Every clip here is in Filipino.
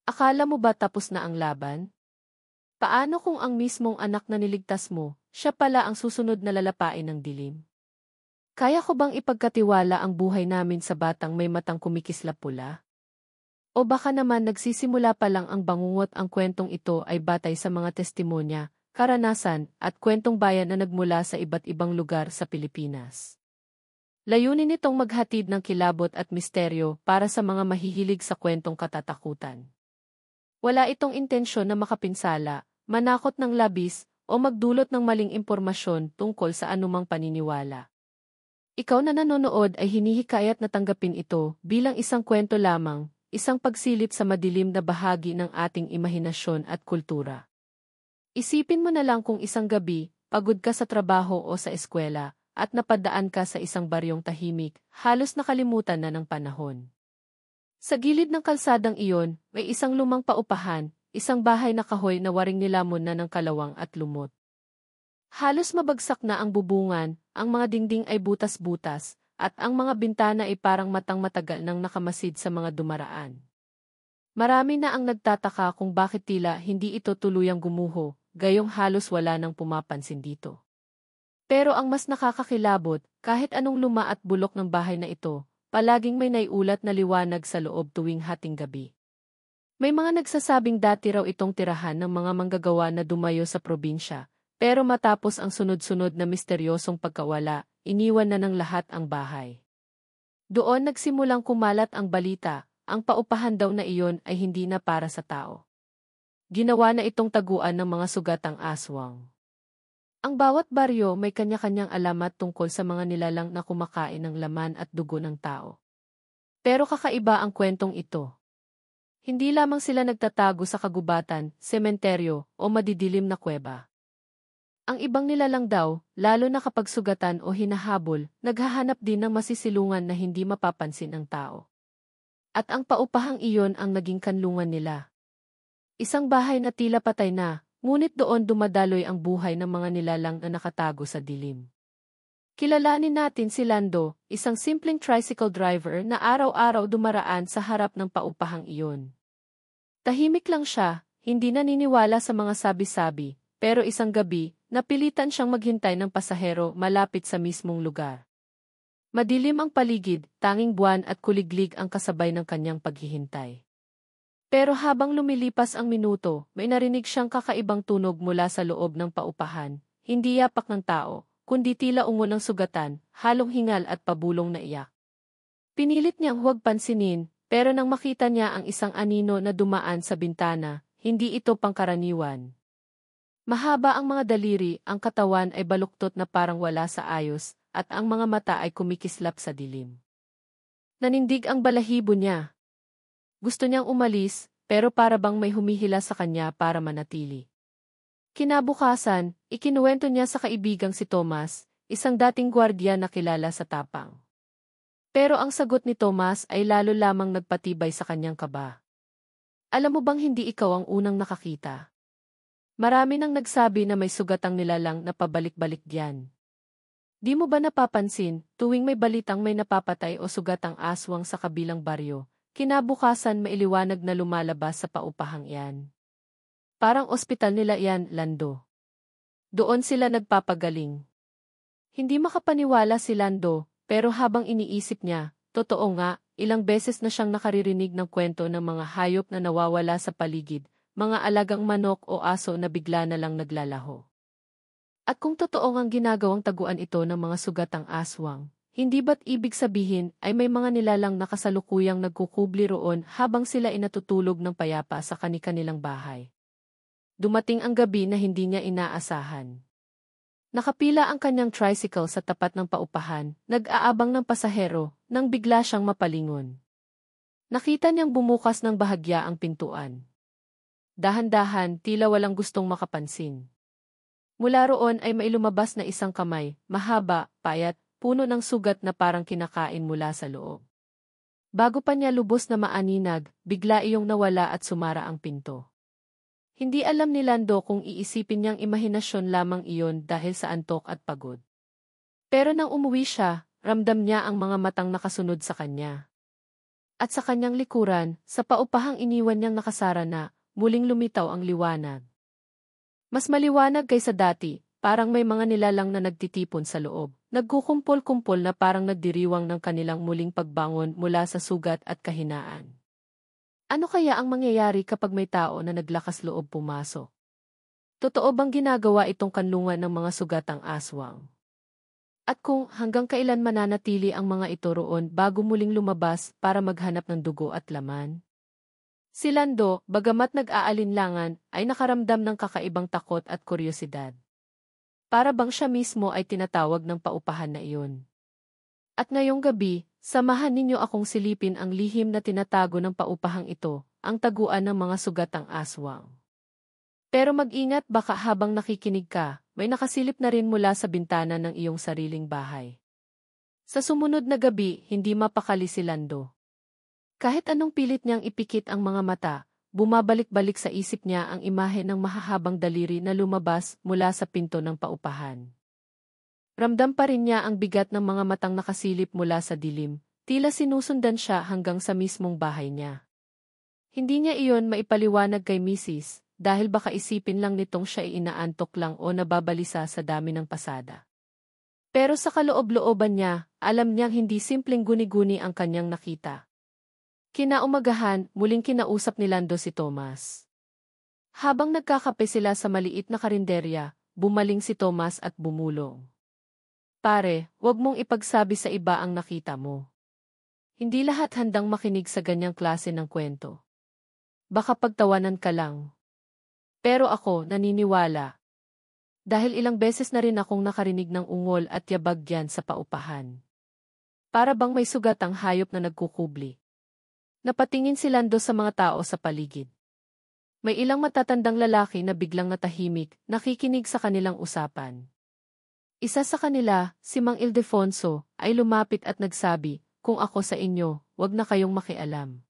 Akala mo ba tapos na ang laban? Paano kung ang mismong anak na niligtas mo, siya pala ang susunod na lalapain ng dilim? Kaya ko bang ipagkatiwala ang buhay namin sa batang may matang kumikislap pula? O baka naman nagsisimula pa lang ang bangungot, ang kwentong ito ay batay sa mga testimonya, karanasan, at kwentong bayan na nagmula sa iba't ibang lugar sa Pilipinas. Layunin nitong maghatid ng kilabot at misteryo para sa mga mahihilig sa kwentong katatakutan. Wala itong intensyon na makapinsala, manakot ng labis, o magdulot ng maling impormasyon tungkol sa anumang paniniwala. Ikaw na nanonood ay hinihikayat na tanggapin ito bilang isang kwento lamang, isang pagsilip sa madilim na bahagi ng ating imahinasyon at kultura. Isipin mo na lang kung isang gabi, pagod ka sa trabaho o sa eskwela, at napadaan ka sa isang baryong tahimik, halos nakalimutan na ng panahon. Sa gilid ng kalsadang iyon, may isang lumang paupahan, isang bahay na kahoy na waring nilamon na ng kalawang at lumot. Halos mabagsak na ang bubungan, ang mga dingding ay butas-butas, at ang mga bintana ay parang matang matagal nang nakamasid sa mga dumaraan. Marami na ang nagtataka kung bakit tila hindi ito tuluyang gumuho, gayong halos wala nang pumapansin dito. Pero ang mas nakakakilabot, kahit anong luma at bulok ng bahay na ito, palaging may naiulat na liwanag sa loob tuwing hating gabi. May mga nagsasabing dati raw itong tirahan ng mga manggagawa na dumayo sa probinsya, pero matapos ang sunod-sunod na misteryosong pagkawala, iniwan na ng lahat ang bahay. Doon nagsimulang kumalat ang balita, ang paupahan daw na iyon ay hindi na para sa tao. Ginawa na itong taguan ng mga sugatang aswang. Ang bawat baryo may kanya-kanyang alamat tungkol sa mga nilalang na kumakain ng laman at dugo ng tao. Pero kakaiba ang kwentong ito. Hindi lamang sila nagtatago sa kagubatan, sementeryo, o madidilim na kuweba. Ang ibang nilalang daw, lalo na kapag sugatan o hinahabol, naghahanap din ng masisilungan na hindi mapapansin ng tao. At ang paupahang iyon ang naging kanlungan nila. Isang bahay na tila patay na, ngunit doon dumadaloy ang buhay ng mga nilalang na nakatago sa dilim. Kilalanin natin si Lando, isang simpleng tricycle driver na araw-araw dumaraan sa harap ng paupahang iyon. Tahimik lang siya, hindi naniniwala sa mga sabi-sabi, pero isang gabi, napilitan siyang maghintay ng pasahero malapit sa mismong lugar. Madilim ang paligid, tanging buwan at kuliglig ang kasabay ng kanyang paghihintay. Pero habang lumilipas ang minuto, may narinig siyang kakaibang tunog mula sa loob ng paupahan, hindi yapak ng tao, kundi tila ungo ng sugatan, halong hingal at pabulong na iyak. Pinilit niyang huwag pansinin, pero nang makita niya ang isang anino na dumaan sa bintana, hindi ito pangkaraniwan. Mahaba ang mga daliri, ang katawan ay baluktot na parang wala sa ayos, at ang mga mata ay kumikislap sa dilim. Nanindig ang balahibo niya. Gusto niyang umalis, pero para bang may humihila sa kanya para manatili. Kinabukasan, ikinuwento niya sa kaibigang si Thomas, isang dating gwardiya na kilala sa tapang. Pero ang sagot ni Thomas ay lalo lamang nagpatibay sa kanyang kaba. Alam mo bang hindi ikaw ang unang nakakita? Marami nang nagsabi na may sugatang nilalang na pabalik-balik diyan. Di mo ba napapansin, tuwing may balitang may napapatay o sugatang aswang sa kabilang baryo, kinabukasan mailiwanag na lumalabas sa paupahang iyan. Parang ospital nila iyan, Lando. Doon sila nagpapagaling. Hindi makapaniwala si Lando, pero habang iniisip niya, totoo nga, ilang beses na siyang nakaririnig ng kwento ng mga hayop na nawawala sa paligid, mga alagang manok o aso na bigla na lang naglalaho. At kung totoo ngang ginagawang taguan ito ng mga sugatang aswang, hindi ba't ibig sabihin ay may mga nilalang na kasalukuyang nagkukubli roon habang sila inatutulog ng payapa sa kani-kanilang bahay? Dumating ang gabi na hindi niya inaasahan. Nakapila ang kanyang tricycle sa tapat ng paupahan, nag-aabang ng pasahero, nang bigla siyang mapalingon. Nakita niyang bumukas ng bahagya ang pintuan. Dahan-dahan, tila walang gustong makapansin. Mula roon ay may lumabas na isang kamay, mahaba, payat, puno ng sugat na parang kinakain mula sa loob. Bago pa niya lubos na maaninag, bigla iyong nawala at sumara ang pinto. Hindi alam ni Lando kung iisipin niyang imahinasyon lamang iyon dahil sa antok at pagod. Pero nang umuwi siya, ramdam niya ang mga matang nakasunod sa kanya. At sa kanyang likuran, sa paupahang iniwan niyang nakasara na, muling lumitaw ang liwanag. Mas maliwanag kaysa dati, parang may mga nilalang na nagtitipon sa loob. Nagkukumpol-kumpol na parang nagdiriwang ng kanilang muling pagbangon mula sa sugat at kahinaan. Ano kaya ang mangyayari kapag may tao na naglakas loob pumasok? Totoo bang ginagawa itong kanlungan ng mga sugatang aswang? At kung hanggang kailan mananatili ang mga ito roon bago muling lumabas para maghanap ng dugo at laman? Si Lando, bagamat nag-aalinlangan, ay nakaramdam ng kakaibang takot at kuryosidad. Para bang siya mismo ay tinatawag ng paupahan na iyon. At ngayong gabi, samahan ninyo akong silipin ang lihim na tinatago ng paupahang ito, ang taguan ng mga sugatang aswang. Pero mag-ingat baka habang nakikinig ka, may nakasilip na rin mula sa bintana ng iyong sariling bahay. Sa sumunod na gabi, hindi mapakali si Lando. Kahit anong pilit niyang ipikit ang mga mata, bumabalik-balik sa isip niya ang imahe ng mahahabang daliri na lumabas mula sa pinto ng paupahan. Ramdam pa rin niya ang bigat ng mga matang nakasilip mula sa dilim, tila sinusundan siya hanggang sa mismong bahay niya. Hindi niya iyon maipaliwanag kay Mrs. dahil baka isipin lang nitong siya ay inaantok lang o nababalisa sa dami ng pasada. Pero sa kaloob-looban niya, alam niyang hindi simpleng guni-guni ang kanyang nakita. Kinaumagahan, muling kinausap ni Lando si Thomas. Habang nagkakape sila sa maliit na karinderya, bumaling si Thomas at bumulong. Pare, wag mong ipagsabi sa iba ang nakita mo. Hindi lahat handang makinig sa ganyang klase ng kwento. Baka pagtawanan ka lang. Pero ako, naniniwala. Dahil ilang beses na rin akong nakarinig ng ungol at yabag yan sa paupahan. Para bang may sugatang hayop na nagkukubli. Napatingin si Lando sa mga tao sa paligid. May ilang matatandang lalaki na biglang natahimik, nakikinig sa kanilang usapan. Isa sa kanila, si Mang Ildefonso, ay lumapit at nagsabi, kung ako sa inyo, wag na kayong makialam.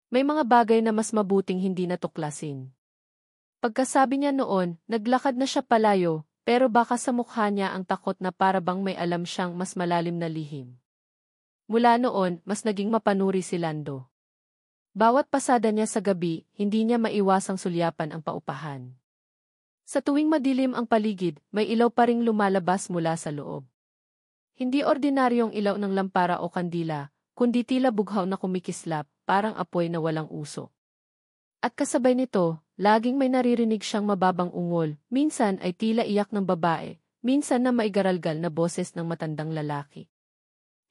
May mga bagay na mas mabuting hindi natuklasin. Pagkasabi niya noon, naglakad na siya palayo, pero baka sa mukha niya ang takot na para bang may alam siyang mas malalim na lihim. Mula noon, mas naging mapanuri si Lando. Bawat pasada niya sa gabi, hindi niya maiwasang sulyapan ang paupahan. Sa tuwing madilim ang paligid, may ilaw pa ring lumalabas mula sa loob. Hindi ordinaryong ilaw ng lampara o kandila, kundi tila bughaw na kumikislap, parang apoy na walang usok. At kasabay nito, laging may naririnig siyang mababang ungol, minsan ay tila iyak ng babae, minsan na maigaralgal na boses ng matandang lalaki.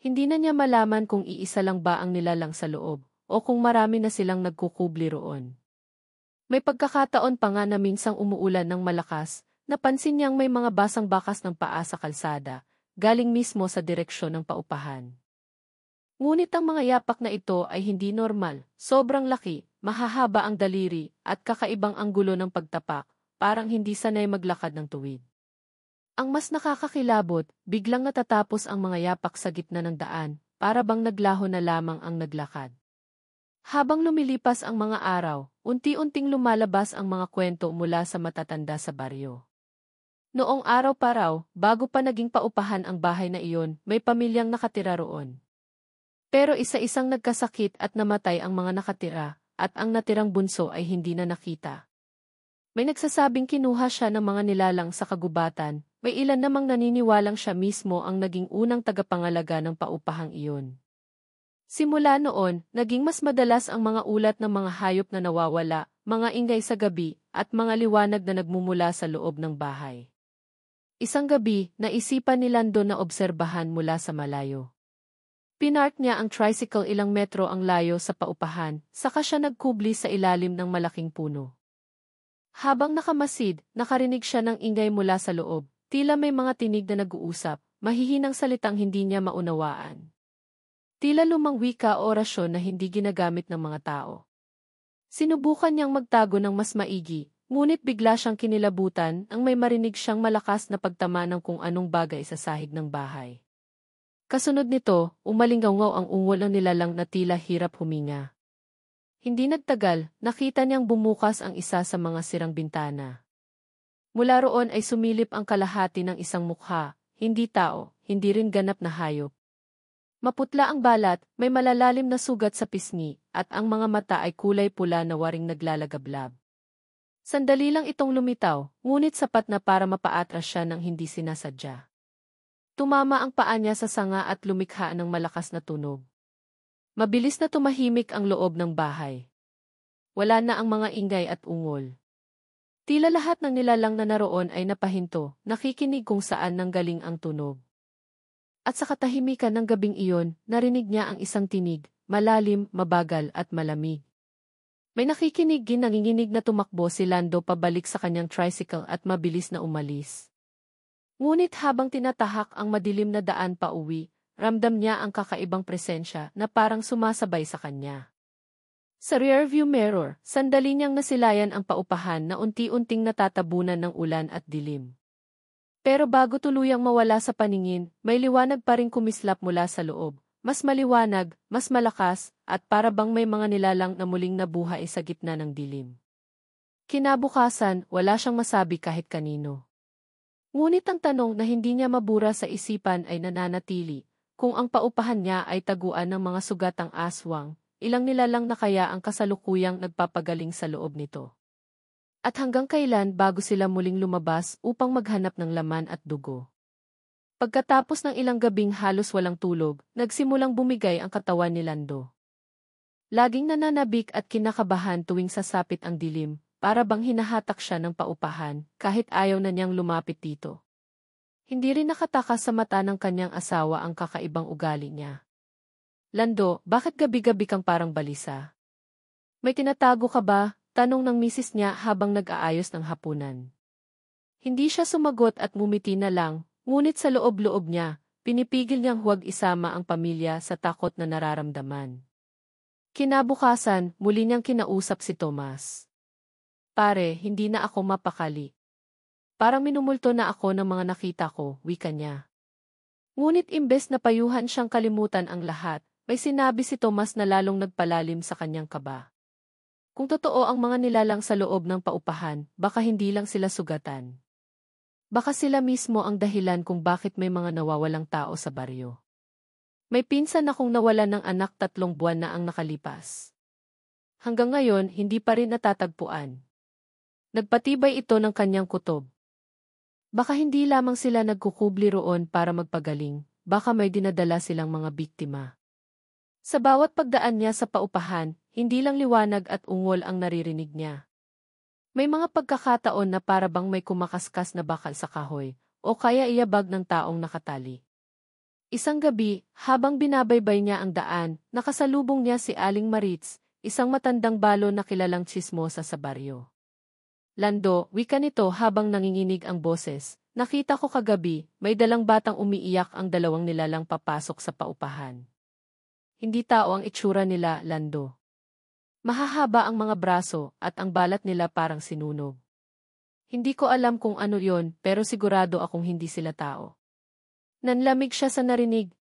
Hindi na niya malaman kung iisa lang ba ang nilalang sa loob, o kung marami na silang nagkukubli roon. May pagkakataon pa nga na minsang umuulan ng malakas, napansin niyang may mga basang bakas ng paa sa kalsada, galing mismo sa direksyon ng paupahan. Ngunit ang mga yapak na ito ay hindi normal, sobrang laki, mahahaba ang daliri, at kakaibang anggulo ng pagtapak, parang hindi sanay maglakad ng tuwid. Ang mas nakakakilabot, biglang natatapos ang mga yapak sa gitna ng daan, para bang naglaho na lamang ang naglakad. Habang lumilipas ang mga araw, unti-unting lumalabas ang mga kwento mula sa matatanda sa baryo. Noong araw pa raw, bago pa naging paupahan ang bahay na iyon, may pamilyang nakatira roon. Pero isa-isang nagkasakit at namatay ang mga nakatira, at ang natirang bunso ay hindi na nakita. May nagsasabing kinuha siya ng mga nilalang sa kagubatan, may ilan namang naniniwalang siya mismo ang naging unang tagapangalaga ng paupahang iyon. Simula noon, naging mas madalas ang mga ulat ng mga hayop na nawawala, mga ingay sa gabi, at mga liwanag na nagmumula sa loob ng bahay. Isang gabi, naisipan ni Lando na obserbahan mula sa malayo. Pinark niya ang tricycle ilang metro ang layo sa paupahan, saka siya nagkubli sa ilalim ng malaking puno. Habang nakamasid, nakarinig siya ng ingay mula sa loob, tila may mga tinig na nag-uusap, mahihinang salitang hindi niya maunawaan. Tila lumang wika o orasyon na hindi ginagamit ng mga tao. Sinubukan niyang magtago ng mas maigi, ngunit bigla siyang kinilabutan ang may marinig siyang malakas na pagtama ng kung anong bagay sa sahig ng bahay. Kasunod nito, umalingaw ang ungol ng nilalang na tila hirap huminga. Hindi nagtagal, nakita niyang bumukas ang isa sa mga sirang bintana. Mula roon ay sumilip ang kalahati ng isang mukha, hindi tao, hindi rin ganap na hayop. Maputla ang balat, may malalalim na sugat sa pisngi, at ang mga mata ay kulay pula na waring naglalagablab. Sandali lang itong lumitaw, ngunit sapat na para mapaatras siya ng hindi sinasadya. Tumama ang paa niya sa sanga at lumikha ng malakas na tunog. Mabilis na tumahimik ang loob ng bahay. Wala na ang mga ingay at ungol. Tila lahat ng nilalang na naroon ay napahinto, nakikinig kung saan nanggaling ang tunog. At sa katahimikan ng gabing iyon, narinig niya ang isang tinig, malalim, mabagal at malamig. May nakikinig nanginginig na tumakbo si Lando pabalik sa kanyang tricycle at mabilis na umalis. Ngunit habang tinatahak ang madilim na daan pa uwi, ramdam niya ang kakaibang presensya na parang sumasabay sa kanya. Sa rearview mirror, sandali niyang nasilayan ang paupahan na unti-unting natatabunan ng ulan at dilim. Pero bago tuluyang mawala sa paningin, may liwanag pa ring kumislap mula sa loob. Mas maliwanag, mas malakas, at para bang may mga nilalang na muling nabuhay sa gitna ng dilim. Kinabukasan, wala siyang masabi kahit kanino. Ngunit ang tanong na hindi niya mabura sa isipan ay nananatili, kung ang paupahan niya ay taguan ng mga sugatang aswang, ilang nilalang na kaya ang kasalukuyang nagpapagaling sa loob nito. At hanggang kailan bago sila muling lumabas upang maghanap ng laman at dugo. Pagkatapos ng ilang gabing halos walang tulog, nagsimulang bumigay ang katawan ni Lando. Laging nananabik at kinakabahan tuwing sasapit ang dilim, para bang hinahatak siya ng paupahan, kahit ayaw na niyang lumapit dito. Hindi rin nakatakas sa mata ng kanyang asawa ang kakaibang ugali niya. Lando, bakit gabi-gabi kang parang balisa? May tinatago ka ba? Tanong ng misis niya habang nag-aayos ng hapunan. Hindi siya sumagot at ngumiti na lang, ngunit sa loob-loob niya, pinipigil niyang huwag isama ang pamilya sa takot na nararamdaman. Kinabukasan, muli niyang kinausap si Tomas. Pare, hindi na ako mapakali. Parang minumulto na ako ng mga nakita ko, wika niya. Ngunit imbes na payuhan siyang kalimutan ang lahat, may sinabi si Tomas na lalong nagpalalim sa kanyang kaba. Kung totoo ang mga nilalang sa loob ng paupahan, baka hindi lang sila sugatan. Baka sila mismo ang dahilan kung bakit may mga nawawalang tao sa baryo. May pinsan akong nawalan ng anak 3 buwan na ang nakalipas. Hanggang ngayon, hindi pa rin natatagpuan. Nagpatibay ito ng kanyang kutob. Baka hindi lamang sila nagkukubli roon para magpagaling, baka may dinadala silang mga biktima. Sa bawat pagdaan niya sa paupahan, hindi lang liwanag at ungol ang naririnig niya. May mga pagkakataon na para bang may kumakaskas na bakal sa kahoy, o kaya iyabag ng taong nakatali. Isang gabi, habang binabaybay niya ang daan, nakasalubong niya si Aling Maritz, isang matandang balo na kilalang tsismosa sa baryo. Lando, wika nito habang nanginginig ang boses, nakita ko kagabi, may dalang batang umiiyak ang 2 nilalang papasok sa paupahan. Hindi tao ang itsura nila, Lando. Mahahaba ang mga braso at ang balat nila parang sinunog. Hindi ko alam kung ano yon, pero sigurado akong hindi sila tao. Nanlamig siya sa narinig.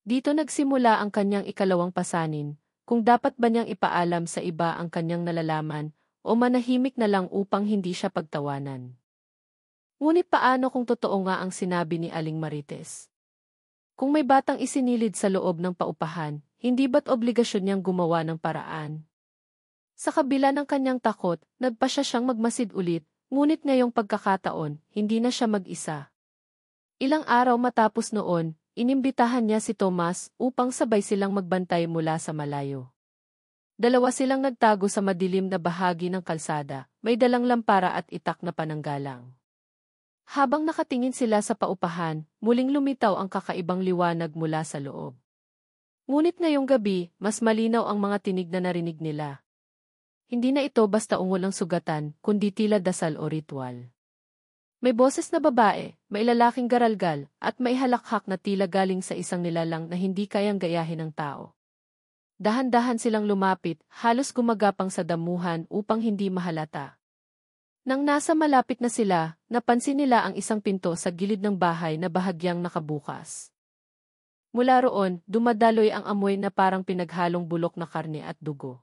Dito nagsimula ang kanyang ikalawang pasanin, kung dapat ba niyang ipaalam sa iba ang kanyang nalalaman o manahimik na lang upang hindi siya pagtawanan. Ngunit paano kung totoo nga ang sinabi ni Aling Marites? Kung may batang isinilid sa loob ng paupahan, hindi ba't obligasyon niyang gumawa ng paraan? Sa kabila ng kanyang takot, nagpasya siyang magmasid ulit, ngunit ngayong pagkakataon, hindi na siya mag-isa. Ilang araw matapos noon, inimbitahan niya si Tomas upang sabay silang magbantay mula sa malayo. 2 silang nagtago sa madilim na bahagi ng kalsada, may dalang lampara at itak na pananggalang. Habang nakatingin sila sa paupahan, muling lumitaw ang kakaibang liwanag mula sa loob. Ngunit ngayong gabi, mas malinaw ang mga tinig na narinig nila. Hindi na ito basta ungol ng sugatan, kundi tila dasal o ritual. May boses na babae, may lalaking garalgal, at may halakhak na tila galing sa isang nilalang na hindi kayang gayahin ng tao. Dahan-dahan silang lumapit, halos gumagapang sa damuhan upang hindi mahalata. Nang nasa malapit na sila, napansin nila ang isang pinto sa gilid ng bahay na bahagyang nakabukas. Mula roon, dumadaloy ang amoy na parang pinaghalong bulok na karne at dugo.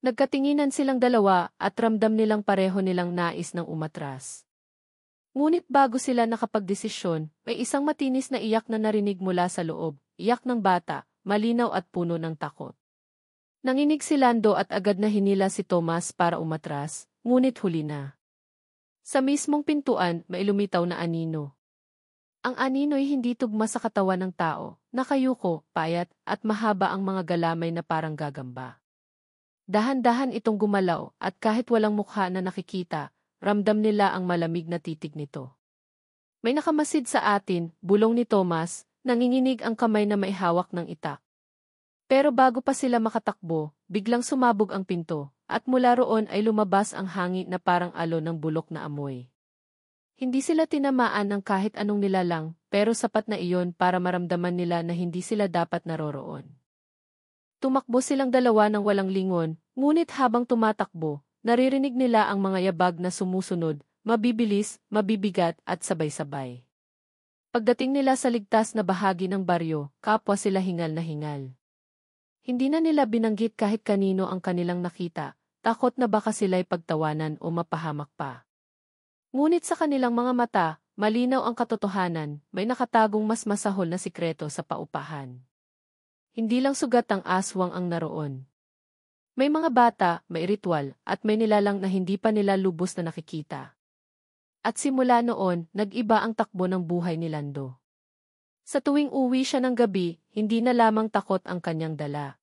Nagkatinginan silang 2 at ramdam nilang pareho nilang nais ng umatras. Ngunit bago sila nakapagdesisyon, may isang matinis na iyak na narinig mula sa loob, iyak ng bata, malinaw at puno ng takot. Nanginig si Lando at agad na hinila si Tomas para umatras, ngunit huli na. Sa mismong pintuan, may lumitaw na anino. Ang anino'y hindi tugma sa katawan ng tao, nakayuko, payat, at mahaba ang mga galamay na parang gagamba. Dahan-dahan itong gumalaw at kahit walang mukha na nakikita, ramdam nila ang malamig na titig nito. May nakamasid sa atin, bulong ni Tomas, nanginginig ang kamay na may hawak ng itak. Pero bago pa sila makatakbo, biglang sumabog ang pinto, at mula roon ay lumabas ang hangin na parang alon ng bulok na amoy. Hindi sila tinamaan ng kahit anong nilalang, pero sapat na iyon para maramdaman nila na hindi sila dapat naroroon. Tumakbo silang dalawa ng walang lingon, ngunit habang tumatakbo, naririnig nila ang mga yabag na sumusunod, mabibilis, mabibigat at sabay-sabay. Pagdating nila sa ligtas na bahagi ng baryo, kapwa sila hingal na hingal. Hindi na nila binanggit kahit kanino ang kanilang nakita, takot na baka sila'y pagtawanan o mapahamak pa. Ngunit sa kanilang mga mata, malinaw ang katotohanan, may nakatagong mas masahol na sikreto sa paupahan. Hindi lang sugat ang aswang ang naroon. May mga bata, may ritual, at may nilalang na hindi pa nila lubos na nakikita. At simula noon, nag-iba ang takbo ng buhay ni Lando. Sa tuwing uwi siya ng gabi, hindi na lamang takot ang kanyang dala.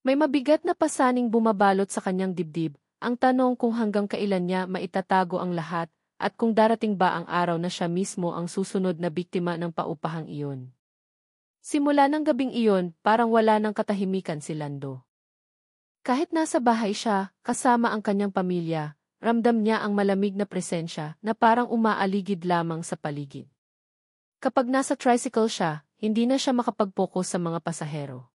May mabigat na pasaning bumabalot sa kanyang dibdib, ang tanong kung hanggang kailan niya maitatago ang lahat, at kung darating ba ang araw na siya mismo ang susunod na biktima ng paupahang iyon. Simula ng gabing iyon, parang wala ng katahimikan si Lando. Kahit nasa bahay siya, kasama ang kanyang pamilya, ramdam niya ang malamig na presensya na parang umaaligid lamang sa paligid. Kapag nasa tricycle siya, hindi na siya makapag-focus sa mga pasahero.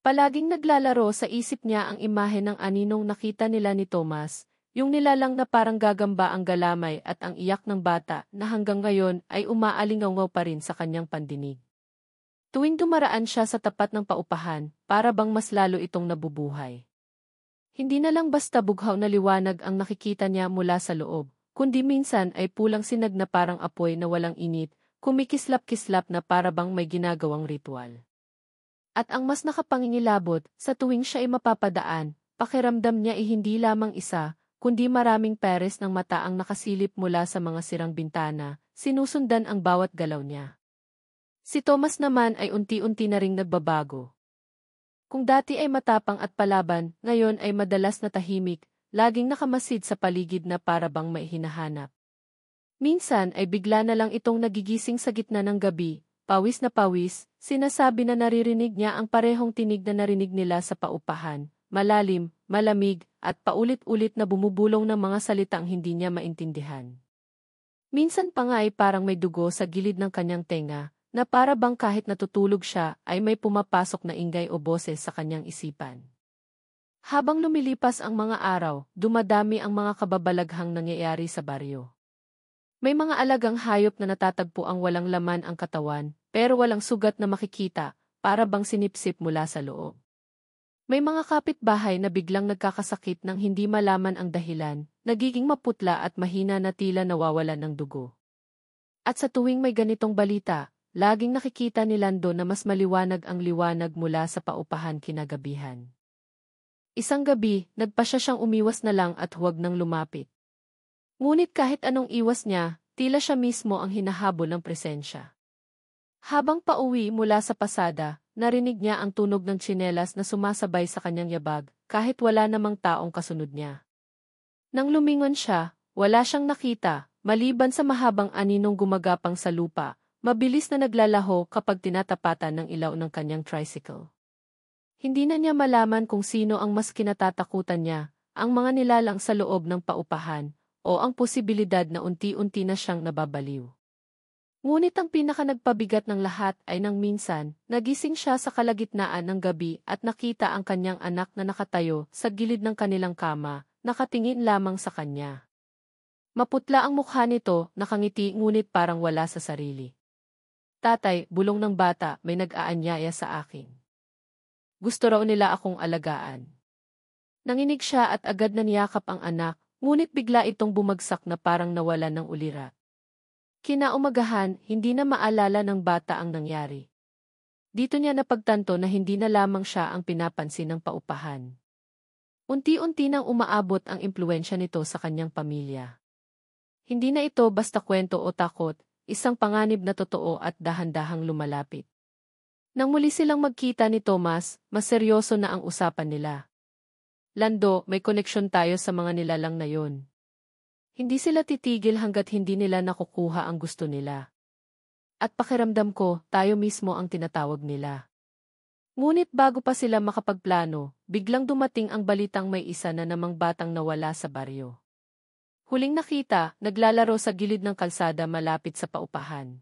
Palaging naglalaro sa isip niya ang imahe ng aninong nakita nila ni Tomas, yung nilalang na parang gagamba ang galamay at ang iyak ng bata na hanggang ngayon ay umaalingaw pa rin sa kanyang pandinig. Tuwing dumaraan siya sa tapat ng paupahan, para bang mas lalo itong nabubuhay. Hindi na lang basta bughaw na liwanag ang nakikita niya mula sa loob, kundi minsan ay pulang sinag na parang apoy na walang init, kumikislap-kislap na para bang may ginagawang ritual. At ang mas nakapangingilabot, sa tuwing siya ay mapapadaan, pakiramdam niya ay hindi lamang isa, kundi maraming peres ng mata ang nakasilip mula sa mga sirang bintana, sinusundan ang bawat galaw niya. Si Tomas naman ay unti-unti na ring nagbabago. Kung dati ay matapang at palaban, ngayon ay madalas na tahimik, laging nakamasid sa paligid na para bang may hinahanap. Minsan ay bigla na lang itong nagigising sa gitna ng gabi, pawis na pawis, sinasabi na naririnig niya ang parehong tinig na narinig nila sa paupahan, malalim, malamig, at paulit-ulit na bumubulong ng mga salitang hindi niya maintindihan. Minsan pa nga ay parang may dugo sa gilid ng kanyang tenga, na para bang kahit natutulog siya ay may pumapasok na ingay o boses sa kanyang isipan. Habang lumilipas ang mga araw, dumadami ang mga kababalaghang nangyayari sa baryo. May mga alagang hayop na natatagpo ang walang laman ang katawan, pero walang sugat na makikita, para bang sinipsip mula sa loob. May mga kapitbahay na biglang nagkakasakit nang hindi malaman ang dahilan, nagiging maputla at mahina na tila nawawalan ng dugo. At sa tuwing may ganitong balita, laging nakikita ni Lando na mas maliwanag ang liwanag mula sa paupahan kinagabihan. Isang gabi, nagpasya siyang umiwas na lang at huwag nang lumapit. Ngunit kahit anong iwas niya, tila siya mismo ang hinahabol ng presensya. Habang pauwi mula sa pasada, narinig niya ang tunog ng tsinelas na sumasabay sa kanyang yabag, kahit wala namang taong kasunod niya. Nang lumingon siya, wala siyang nakita, maliban sa mahabang aninong gumagapang sa lupa, mabilis na naglalaho kapag tinatapatan ng ilaw ng kanyang tricycle. Hindi na niya malaman kung sino ang mas kinatatakutan niya, ang mga nilalang sa loob ng paupahan, o ang posibilidad na unti-unti na siyang nababaliw. Ngunit ang pinakanagpabigat ng lahat ay nang minsan, nagising siya sa kalagitnaan ng gabi at nakita ang kanyang anak na nakatayo sa gilid ng kanilang kama, nakatingin lamang sa kanya. Maputla ang mukha nito, nakangiti ngunit parang wala sa sarili. Tatay, bulong ng bata, may nag-aanyaya sa akin. Gusto raw nila akong alagaan. Nanginig siya at agad na niyakap ang anak, ngunit bigla itong bumagsak na parang nawalan ng ulirat. Kinaumagahan, hindi na maalala ng bata ang nangyari. Dito niya napagtanto na hindi na lamang siya ang pinapansin ng paupahan. Unti-unti nang umaabot ang impluwensya nito sa kanyang pamilya. Hindi na ito basta kwento o takot, isang panganib na totoo at dahan-dahang lumalapit. Nang muli silang magkita ni Thomas, mas seryoso na ang usapan nila. Lando, may koneksyon tayo sa mga nilalang na yon. Hindi sila titigil hanggat hindi nila nakukuha ang gusto nila. At pakiramdam ko, tayo mismo ang tinatawag nila. Ngunit bago pa sila makapagplano, biglang dumating ang balitang may isa na namang batang nawala sa baryo. Huling nakita, naglalaro sa gilid ng kalsada malapit sa paupahan.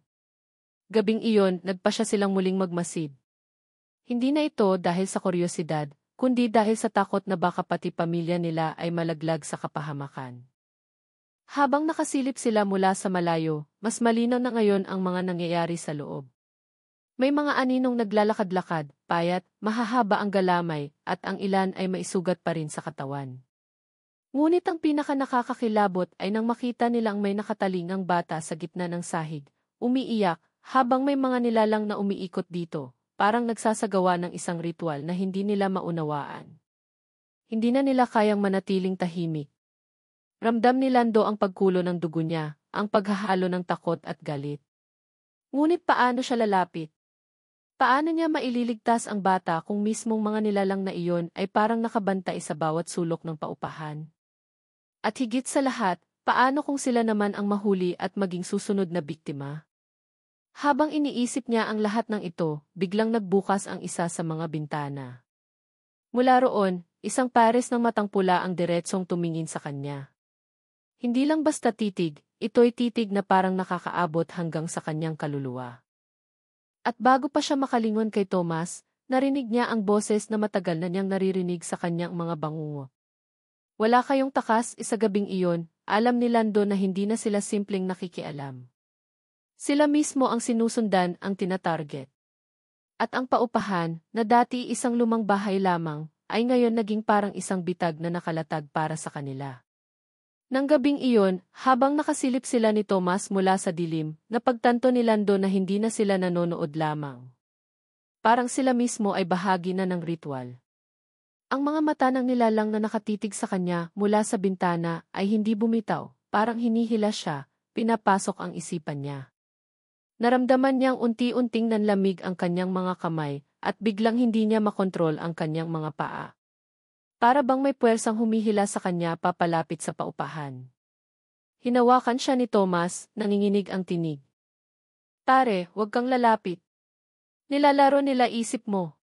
Gabing iyon, nagpasya silang muling magmasid. Hindi na ito dahil sa kuryosidad, kundi dahil sa takot na baka pati pamilya nila ay malaglag sa kapahamakan. Habang nakasilip sila mula sa malayo, mas malinaw na ngayon ang mga nangyayari sa loob. May mga aninong naglalakad-lakad, payat, mahahaba ang galamay, at ang ilan ay maisugat pa rin sa katawan. Ngunit ang pinaka-nakakakilabot ay nang makita nilang may nakatalingang bata sa gitna ng sahig, umiiyak, habang may mga nilalang na umiikot dito, parang nagsasagawa ng isang ritual na hindi nila maunawaan. Hindi na nila kayang manatiling tahimik. Ramdam ni Lando ang pagkulo ng dugo niya, ang paghahalo ng takot at galit. Ngunit paano siya lalapit? Paano niya maililigtas ang bata kung mismong mga nilalang na iyon ay parang nakabantay sa bawat sulok ng paupahan? At higit sa lahat, paano kung sila naman ang mahuli at maging susunod na biktima? Habang iniisip niya ang lahat ng ito, biglang nagbukas ang isa sa mga bintana. Mula roon, isang pares ng matang pula ang diretsong tumingin sa kanya. Hindi lang basta titig, ito'y titig na parang nakakaabot hanggang sa kanyang kaluluwa. At bago pa siya makalingon kay Thomas, narinig niya ang boses na matagal na niyang naririnig sa kanyang mga bangungot. Wala kayong takas, sa gabing iyon, alam ni Lando na hindi na sila simpleng nakikialam. Sila mismo ang sinusundan, ang tinatarget. At ang paupahan, na dati isang lumang bahay lamang, ay ngayon naging parang isang bitag na nakalatag para sa kanila. Nang gabing iyon, habang nakasilip sila ni Thomas mula sa dilim, napagtanto ni Lando na hindi na sila nanonood lamang. Parang sila mismo ay bahagi na ng ritual. Ang mga mata ng nilalang na nakatitig sa kanya mula sa bintana ay hindi bumitaw, parang hinihila siya, pinapasok ang isipan niya. Naramdaman niyang unti-unting nanlamig ang kanyang mga kamay at biglang hindi niya makontrol ang kanyang mga paa. Para bang may puwersang humihila sa kanya papalapit sa paupahan. Hinawakan siya ni Thomas, nanginginig ang tinig. Pare, huwag kang lalapit. Nilalaro nila isip mo.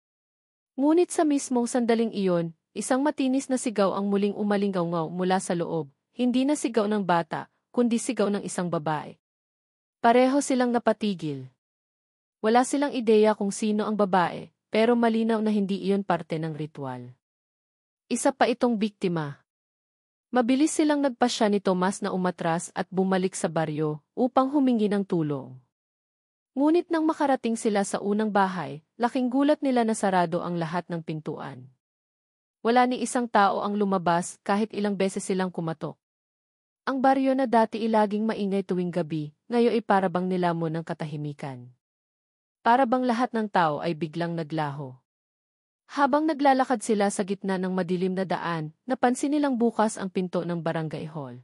Ngunit sa mismong sandaling iyon, isang matinis na sigaw ang muling umalinggaw mula sa loob, hindi na sigaw ng bata, kundi sigaw ng isang babae. Pareho silang napatigil. Wala silang ideya kung sino ang babae, pero malinaw na hindi iyon parte ng ritual. Isa pa itong biktima. Mabilis silang nagpasya ni Tomas na umatras at bumalik sa baryo upang humingi ng tulong. Ngunit nang makarating sila sa unang bahay, laking gulat nila na sarado ang lahat ng pintuan. Wala ni isang tao ang lumabas kahit ilang beses silang kumatok. Ang baryo na dati ilaging maingay tuwing gabi, ngayon ay parabang nilamon ng katahimikan. Parabang lahat ng tao ay biglang naglaho. Habang naglalakad sila sa gitna ng madilim na daan, napansin nilang bukas ang pinto ng barangay hall.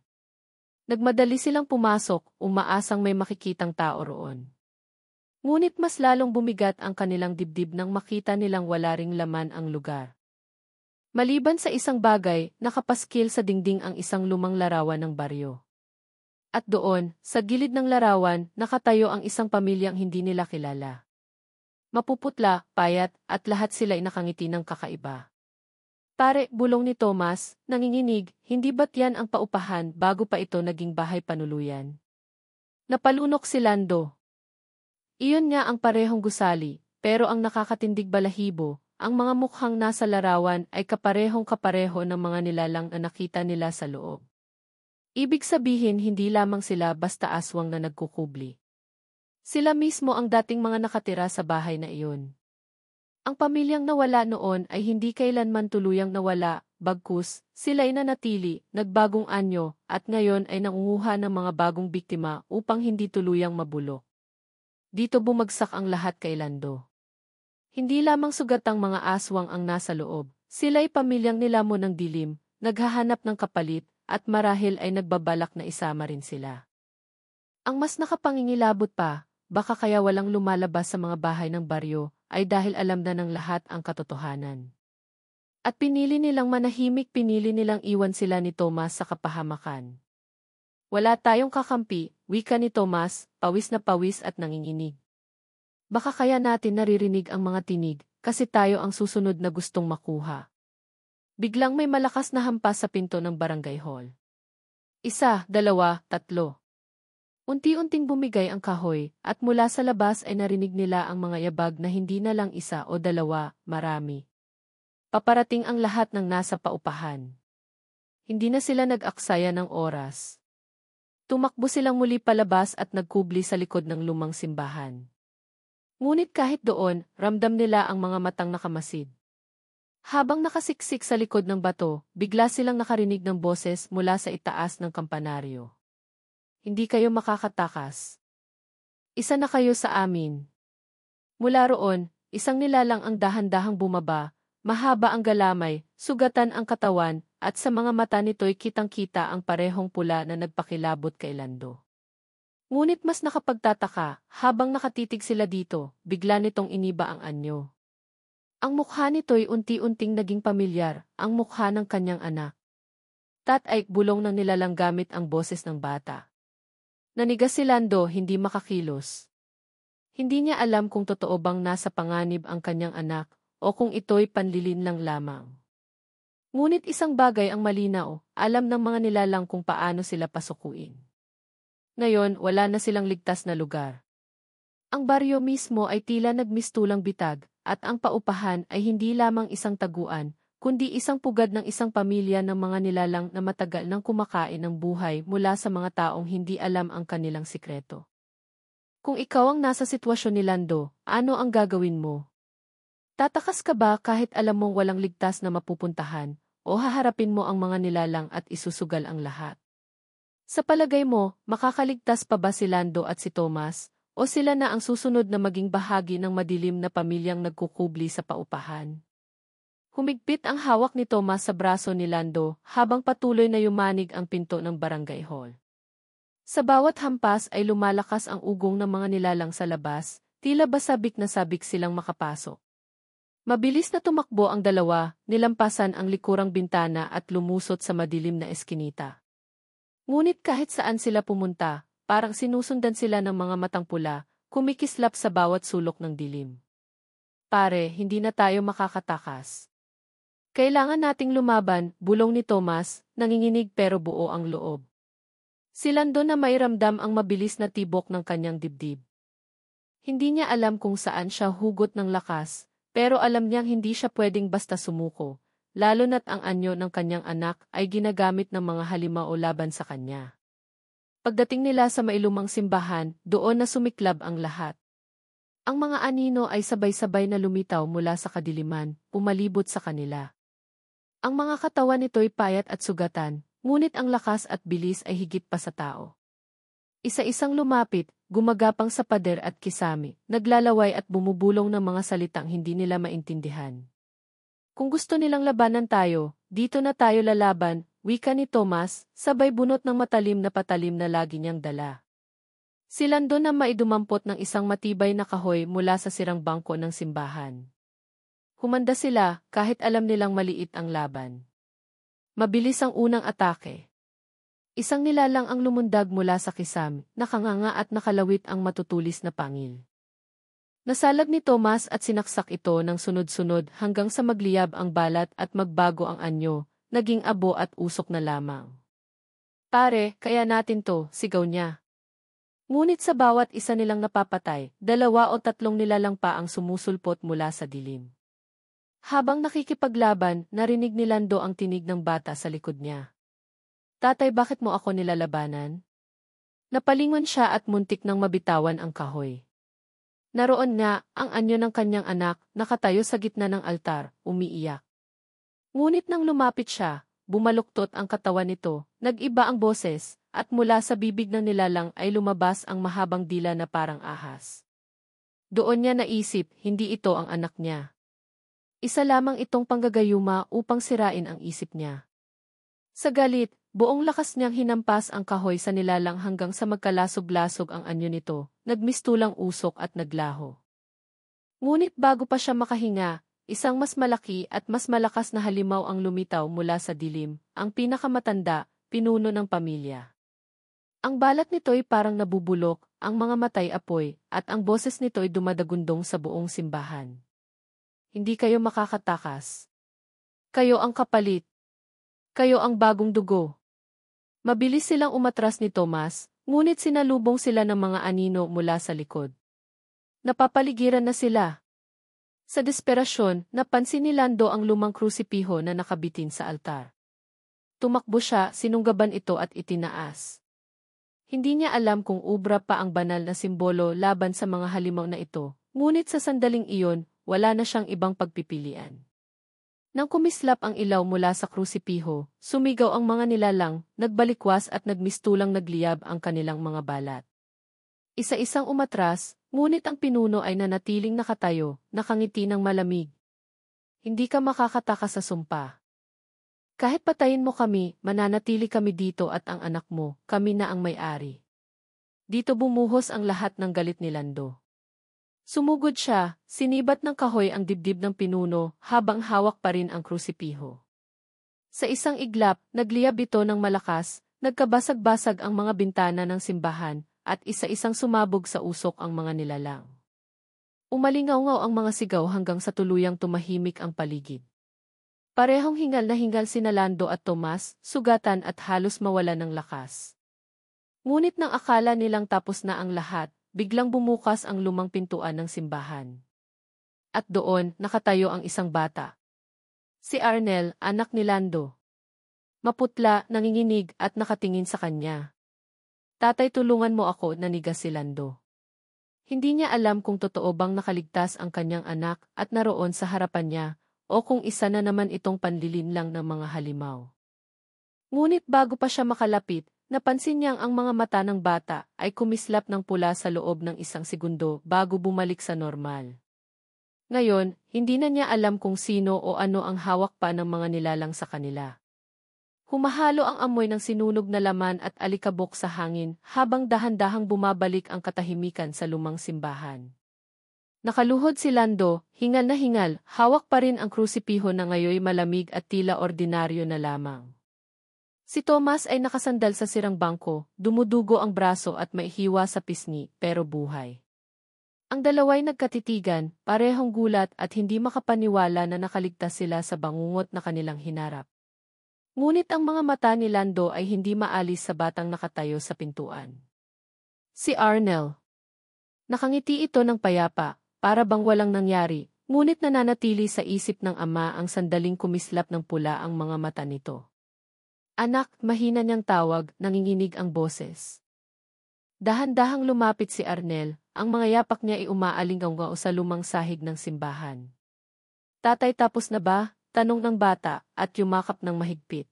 Nagmadali silang pumasok, umaasang may makikitang tao roon. Ngunit mas lalong bumigat ang kanilang dibdib nang makita nilang wala ring laman ang lugar. Maliban sa isang bagay, nakapaskil sa dingding ang isang lumang larawan ng baryo. At doon, sa gilid ng larawan, nakatayo ang isang pamilyang hindi nila kilala. Mapuputla, payat, at lahat sila ay nakangiti ng kakaiba. Pare, bulong ni Thomas, nanginginig, hindi ba't yan ang paupahan bago pa ito naging bahay panuluyan? Napalunok si Lando. Iyon nga ang parehong gusali, pero ang nakakatindig balahibo, ang mga mukhang nasa larawan ay kaparehong-kapareho ng mga nilalang na nakita nila sa loob. Ibig sabihin hindi lamang sila basta aswang na nagkukubli. Sila mismo ang dating mga nakatira sa bahay na iyon. Ang pamilyang nawala noon ay hindi kailanman tuluyang nawala, bagkus, sila'y nanatili, nagbagong anyo, at ngayon ay nangunguha ng mga bagong biktima upang hindi tuluyang mabulok. Dito bumagsak ang lahat kay Lando. Hindi lamang sugatang mga aswang ang nasa loob, sila'y pamilyang nilamon ng dilim, naghahanap ng kapalit, at marahil ay nagbabalak na isama rin sila. Ang mas nakapangingilabot pa, baka kaya walang lumalabas sa mga bahay ng baryo, ay dahil alam na ng lahat ang katotohanan. At pinili nilang manahimik, pinili nilang iwan sila ni Thomas sa kapahamakan. Wala tayong kakampi, wika ni Thomas, pawis na pawis at nanginginig. Baka kaya natin naririnig ang mga tinig, kasi tayo ang susunod na gustong makuha. Biglang may malakas na hampas sa pinto ng barangay hall. 1, 2, 3. Unti-unting bumigay ang kahoy, at mula sa labas ay narinig nila ang mga yabag na hindi na lang 1 o 2, marami. Paparating ang lahat ng nasa paupahan. Hindi na sila nag-aksaya ng oras. Tumakbo silang muli palabas at nagkubli sa likod ng lumang simbahan. Ngunit kahit doon, ramdam nila ang mga matang nakamasid. Habang nakasiksik sa likod ng bato, bigla silang nakarinig ng boses mula sa itaas ng kampanaryo. Hindi kayo makakatakas. Isa na kayo sa amin. Mula roon, isang nilalang ang dahan-dahang bumaba, mahaba ang galamay, sugatan ang katawan, at sa mga mata nito'y kitang-kita ang parehong pula na nagpakilabot kay Lando. Ngunit mas nakapagtataka, habang nakatitig sila dito, bigla nitong iniba ang anyo. Ang mukha nito'y unti-unting naging pamilyar, ang mukha ng kanyang anak. Tatay, bulong ng nilalang gamit ang boses ng bata. Nanigas si Lando, hindi makakilos. Hindi niya alam kung totoo bang nasa panganib ang kanyang anak, o kung ito'y panlilin lang lamang. Ngunit isang bagay ang malinaw, alam ng mga nilalang kung paano sila pasukuin. Ngayon, wala na silang ligtas na lugar. Ang baryo mismo ay tila nagmistulang bitag, at ang paupahan ay hindi lamang isang taguan, kundi isang pugad ng isang pamilya ng mga nilalang na matagal nang kumakain ng buhay mula sa mga taong hindi alam ang kanilang sikreto. Kung ikaw ang nasa sitwasyon ni Lando, ano ang gagawin mo? Tatakas ka ba kahit alam mong walang ligtas na mapupuntahan, o haharapin mo ang mga nilalang at isusugal ang lahat? Sa palagay mo, makakaligtas pa ba si Lando at si Thomas, o sila na ang susunod na maging bahagi ng madilim na pamilyang nagkukubli sa paupahan? Humigpit ang hawak ni Thomas sa braso ni Lando habang patuloy na yumanig ang pinto ng barangay hall. Sa bawat hampas ay lumalakas ang ugong ng mga nilalang sa labas, tila ba sabik na sabik silang makapasok. Mabilis na tumakbo ang dalawa, nilampasan ang likurang bintana at lumusot sa madilim na eskinita. Ngunit kahit saan sila pumunta, parang sinusundan sila ng mga matang pula, kumikislap sa bawat sulok ng dilim. Pare, hindi na tayo makakatakas. Kailangan nating lumaban, bulong ni Thomas, nanginginig pero buo ang loob. Si Lando na may ramdam ang mabilis na tibok ng kanyang dibdib. Hindi niya alam kung saan siya hugot ng lakas, pero alam niyang hindi siya pwedeng basta sumuko. Lalo na't ang anyo ng kanyang anak ay ginagamit ng mga halimaw laban sa kanya. Pagdating nila sa mailumang simbahan, doon na sumiklab ang lahat. Ang mga anino ay sabay-sabay na lumitaw mula sa kadiliman, pumalibot sa kanila. Ang mga katawan nito'y payat at sugatan, ngunit ang lakas at bilis ay higit pa sa tao. Isa-isang lumapit, gumagapang sa pader at kisame, naglalaway at bumubulong ng mga salitang hindi nila maintindihan. Kung gusto nilang labanan tayo, dito na tayo lalaban, wika ni Thomas, sabay bunot ng matalim na patalim na lagi niyang dala. Si Lando na maidumampot ng isang matibay na kahoy mula sa sirang bangko ng simbahan. Humanda sila, kahit alam nilang maliit ang laban. Mabilis ang unang atake. Isang nilalang ang lumundag mula sa kisam, nakanganga at nakalawit ang matutulis na pangil. Nasalag ni Thomas at sinaksak ito ng sunod-sunod hanggang sa magliyab ang balat at magbago ang anyo, naging abo at usok na lamang. Pare, kaya natin to, sigaw niya. Ngunit sa bawat isa nilang napapatay, 2 o 3 nilalang pa ang sumusulpot mula sa dilim. Habang nakikipaglaban, narinig ni Lando ang tinig ng bata sa likod niya. Tatay, bakit mo ako nilalabanan? Napalingon siya at muntik nang mabitawan ang kahoy. Naroon nga, ang anyo ng kanyang anak, nakatayo sa gitna ng altar, umiiyak. Ngunit nang lumapit siya, bumaluktot ang katawan nito, nag-iba ang boses, at mula sa bibig ng nilalang ay lumabas ang mahabang dila na parang ahas. Doon niya naisip, hindi ito ang anak niya. Isa lamang itong panggagayuma upang sirain ang isip niya. Sa galit, buong lakas niyang hinampas ang kahoy sa nilalang hanggang sa magkalasog-lasog ang anyo nito, nagmistulang usok at naglaho. Ngunit bago pa siya makahinga, isang mas malaki at mas malakas na halimaw ang lumitaw mula sa dilim, ang pinakamatanda, pinuno ng pamilya. Ang balat nito'y parang nabubulok, ang mga matay apoy, at ang boses nito'y dumadagundong sa buong simbahan. Hindi kayo makakatakas. Kayo ang kapalit. Kayo ang bagong dugo. Mabilis silang umatras ni Tomas, ngunit sinalubong sila ng mga anino mula sa likod. Napapaligiran na sila. Sa desperasyon, napansin ni Lando ang lumang krusipiho na nakabitin sa altar. Tumakbo siya, sinunggaban ito at itinaas. Hindi niya alam kung ubra pa ang banal na simbolo laban sa mga halimaw na ito, ngunit sa sandaling iyon, wala na siyang ibang pagpipilian. Nang kumislap ang ilaw mula sa krusipiho, sumigaw ang mga nilalang, nagbalikwas at nagmistulang nagliyab ang kanilang mga balat. Isa-isang umatras, ngunit ang pinuno ay nanatiling nakatayo, nakangiti ng malamig. Hindi ka makakatakas sa sumpa. Kahit patayin mo kami, mananatili kami dito at ang anak mo, kami na ang may-ari. Dito bumuhos ang lahat ng galit ni Lando. Sumugod siya, sinibat ng kahoy ang dibdib ng pinuno habang hawak pa rin ang krusipiho. Sa isang iglap, nagliyab ito ng malakas, nagkabasag-basag ang mga bintana ng simbahan, at isa-isang sumabog sa usok ang mga nilalang. Umalingaw-ngaw ang mga sigaw hanggang sa tuluyang tumahimik ang paligid. Parehong hingal na hingal sina Lando at Tomas, sugatan at halos mawala ng lakas. Ngunit nang akala nilang tapos na ang lahat, biglang bumukas ang lumang pintuan ng simbahan. At doon, nakatayo ang isang bata. Si Arnel, anak ni Lando. Maputla, nanginginig at nakatingin sa kanya. Tatay, tulungan mo ako, nanigas si Lando. Hindi niya alam kung totoo bang nakaligtas ang kanyang anak at naroon sa harapan niya, o kung isa na naman itong panlilin lang ng mga halimaw. Ngunit bago pa siya makalapit, napansin niyang ang mga mata ng bata ay kumislap ng pula sa loob ng isang segundo bago bumalik sa normal. Ngayon, hindi na niya alam kung sino o ano ang hawak pa ng mga nilalang sa kanila. Humahalo ang amoy ng sinunog na laman at alikabok sa hangin habang dahan-dahang bumabalik ang katahimikan sa lumang simbahan. Nakaluhod si Lando, hingal na hingal, hawak pa rin ang krusipiho na ngayoy malamig at tila ordinaryo na lamang. Si Tomas ay nakasandal sa sirang bangko, dumudugo ang braso at maihiwa sa pisngi, pero buhay. Ang dalaway nagkatitigan, parehong gulat at hindi makapaniwala na nakaligtas sila sa bangungot na kanilang hinarap. Ngunit ang mga mata ni Lando ay hindi maalis sa batang nakatayo sa pintuan. Si Arnel. Nakangiti ito ng payapa, para bang walang nangyari, ngunit nananatili sa isip ng ama ang sandaling kumislap ng pula ang mga mata nito. Anak, mahina niyang tawag, nanginginig ang boses. Dahan-dahang lumapit si Arnel, ang mga yapak niya ay umaalingaw sa lumang sahig ng simbahan. Tatay, tapos na ba? Tanong ng bata, at yumakap ng mahigpit.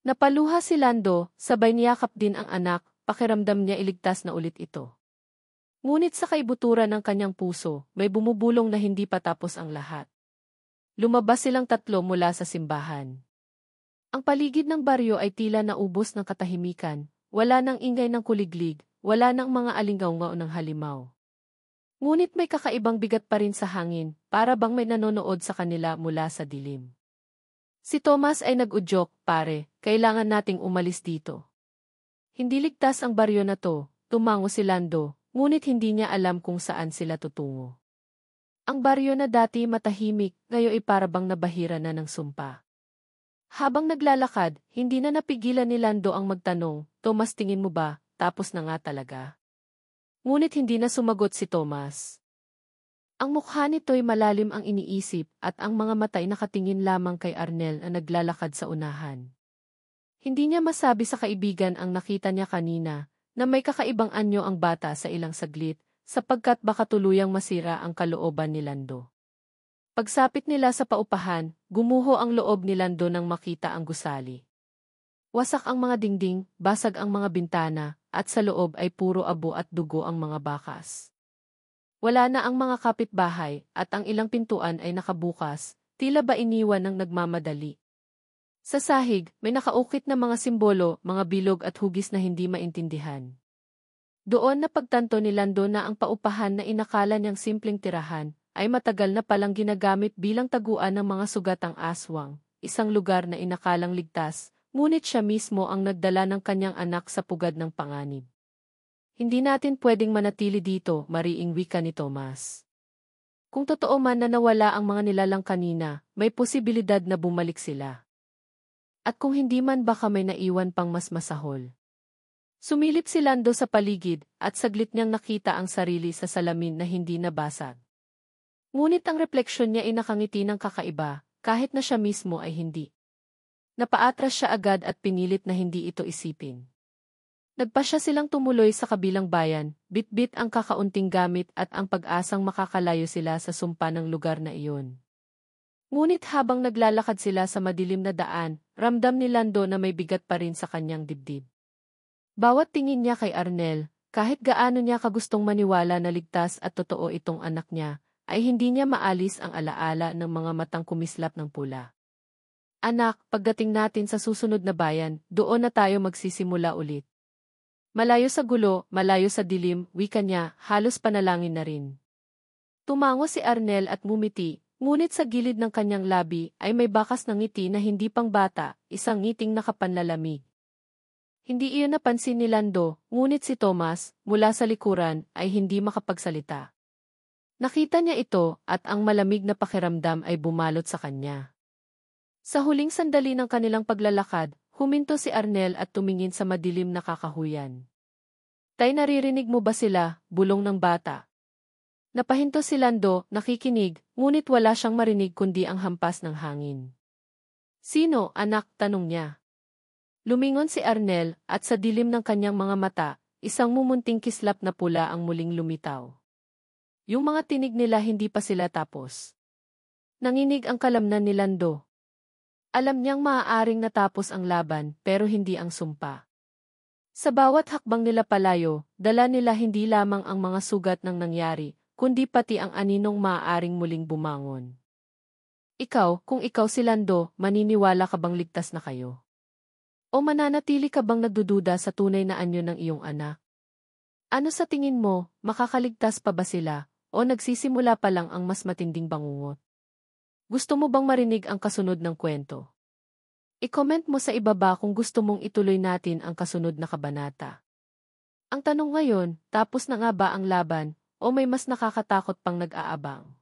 Napaluha si Lando, sabay niyakap din ang anak, pakiramdam niya iligtas na ulit ito. Ngunit sa kaibuturan ng kanyang puso, may bumubulong na hindi pa tapos ang lahat. Lumabas silang tatlo mula sa simbahan. Ang paligid ng baryo ay tila naubos ng katahimikan, wala nang ingay ng kuliglig, wala nang mga alingaw-ngaw ng halimaw. Ngunit may kakaibang bigat pa rin sa hangin, para bang may nanonood sa kanila mula sa dilim. Si Tomas ay nag-udyok, pare, kailangan nating umalis dito. Hindi ligtas ang baryo na to, tumango si Lando. Ngunit hindi niya alam kung saan sila tutungo. Ang baryo na dati matahimik, ngayon ay parabang nabahira na ng sumpa. Habang naglalakad, hindi na napigilan ni Lando ang magtanong, Tomas, tingin mo ba, tapos na nga talaga? Ngunit hindi na sumagot si Tomas. Ang mukha nito'y malalim ang iniisip at ang mga mata'y nakatingin lamang kay Arnel na naglalakad sa unahan. Hindi niya masabi sa kaibigan ang nakita niya kanina, na may kakaibang anyo ang bata sa ilang saglit, sapagkat baka tuluyang masira ang kalooban ni Lando. Pagsapit nila sa paupahan, gumuho ang loob ni Lando nang makita ang gusali. Wasak ang mga dingding, basag ang mga bintana, at sa loob ay puro abo at dugo ang mga bakas. Wala na ang mga kapitbahay at ang ilang pintuan ay nakabukas, tila ba iniwan ng nagmamadali. Sa sahig, may nakaukit na mga simbolo, mga bilog at hugis na hindi maintindihan. Doon na pagtanto ni Lando na ang paupahan na inakala niyang simpleng tirahan, ay matagal na palang ginagamit bilang taguan ng mga sugatang aswang, isang lugar na inakalang ligtas, ngunit siya mismo ang nagdala ng kanyang anak sa pugad ng panganib. Hindi natin pwedeng manatili dito, mariing wika ni Thomas. Kung totoo man na nawala ang mga nilalang kanina, may posibilidad na bumalik sila. At kung hindi man baka may naiwan pang mas masahol. Sumilip si Lando sa paligid at saglit niyang nakita ang sarili sa salamin na hindi nabasag. Ngunit ang refleksyon niya ay nakangiti ng kakaiba, kahit na siya mismo ay hindi. Napaatras siya agad at pinilit na hindi ito isipin. Nagpasya silang tumuloy sa kabilang bayan, bit-bit ang kakaunting gamit at ang pag-asang makakalayo sila sa sumpa ng lugar na iyon. Ngunit habang naglalakad sila sa madilim na daan, ramdam ni Lando na may bigat pa rin sa kanyang dibdib. Bawat tingin niya kay Arnel, kahit gaano niya kagustong maniwala na ligtas at totoo itong anak niya, ay hindi niya maalis ang alaala ng mga matang kumislap ng pula. Anak, pagdating natin sa susunod na bayan, doon na tayo magsisimula ulit. Malayo sa gulo, malayo sa dilim, wika niya, halos panalangin na rin. Tumango si Arnel at ngumiti, ngunit sa gilid ng kanyang labi ay may bakas ng ngiti na hindi pang bata, isang ngiting nakapanlalamig. Hindi iyon napansin ni Lando, ngunit si Thomas, mula sa likuran, ay hindi makapagsalita. Nakita niya ito at ang malamig na pakiramdam ay bumalot sa kanya. Sa huling sandali ng kanilang paglalakad, huminto si Arnel at tumingin sa madilim na kakahuyan. Tay, naririnig mo ba sila, bulong ng bata? Napahinto si Lando, nakikinig, ngunit wala siyang marinig kundi ang hampas ng hangin. Sino, anak? Tanong niya. Lumingon si Arnel at sa dilim ng kanyang mga mata, isang mumunting kislap na pula ang muling lumitaw. Yung mga tinig nila hindi pa sila tapos. Nanginig ang kalamnan ni Lando. Alam niyang maaaring natapos ang laban pero hindi ang sumpa. Sa bawat hakbang nila palayo, dala nila hindi lamang ang mga sugat ng nangyari, kundi pati ang aninong maaaring muling bumangon. Ikaw, kung ikaw si Lando, maniniwala ka bang ligtas na kayo? O mananatili ka bang nagdududa sa tunay na anyo ng iyong anak? Ano sa tingin mo, makakaligtas pa ba sila, o nagsisimula pa lang ang mas matinding bangungot? Gusto mo bang marinig ang kasunod ng kwento? I-comment mo sa ibaba kung gusto mong ituloy natin ang kasunod na kabanata. Ang tanong ngayon, tapos na nga ba ang laban, o may mas nakakatakot pang nag-aabang?